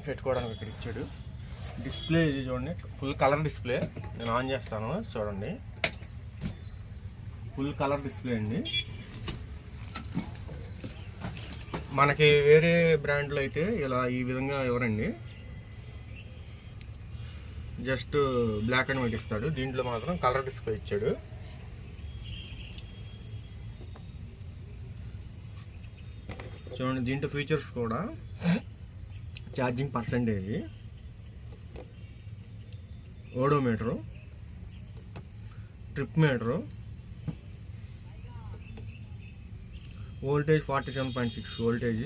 పెట్టుకోవడానికి ఇక్కడ ఇచ్చాడు. డిస్ప్లే ఇది చూడండి, ఫుల్ కలర్ డిస్ప్లే. నేను ఆన్ చేస్తాను చూడండి, ఫుల్ కలర్ డిస్ప్లే అండి. మనకి వేరే బ్రాండ్లో అయితే ఇలా ఈ విధంగా ఇవ్వరండి, జస్ట్ బ్లాక్ అండ్ వైట్ ఇస్తాడు. దీంట్లో మాత్రం కలర్ డిస్ప్లే ఇచ్చాడు. చూడండి, దీంట్లో ఫీచర్స్ కూడా charging percentage, odometer, trip meter, voltage 47.6 voltage,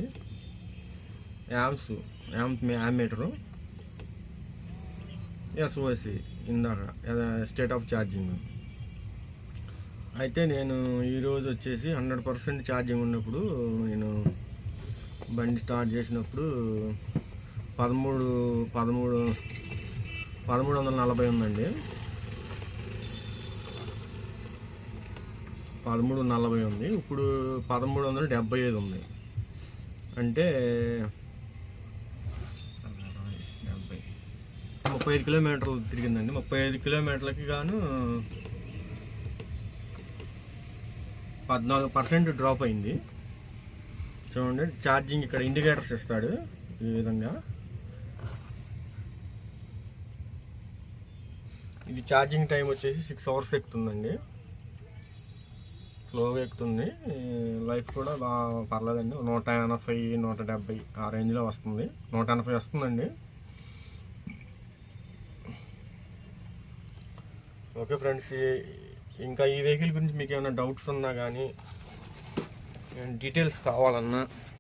amp meter, SOC ఇందాక స్టేట్ ఆఫ్ ఛార్జింగ్. అయితే నేను ఈరోజు వచ్చేసి 100% ఛార్జింగ్ ఉన్నప్పుడు నేను బండి స్టార్ట్ చేసినప్పుడు 1340 ఉందండి. 1340 ఉంది. ఇప్పుడు 1375 ఉంది. అంటే 35 కిలోమీటర్లు తిరిగిందండి. 35 కిలోమీటర్లకి గాను 14% డ్రాప్ అయింది. చూడండి, ఛార్జింగ్ ఇక్కడ ఇండికేటర్స్ ఇస్తాడు ఈ విధంగా. ఇది ఛార్జింగ్ టైం వచ్చేసి 6 అవర్స్ ఎక్కుతుందండి, స్లోగా ఎక్కుతుంది. లైఫ్ కూడా బాగా పర్లేదండి. 180 170 ఆ రేంజ్లో వస్తుంది. 180 వస్తుందండి. ఓకే ఫ్రెండ్స్, ఇంకా ఈ వెహికల్ గురించి మీకు ఏమైనా డౌట్స్ ఉన్నా కానీ, డీటెయిల్స్ కావాలన్నా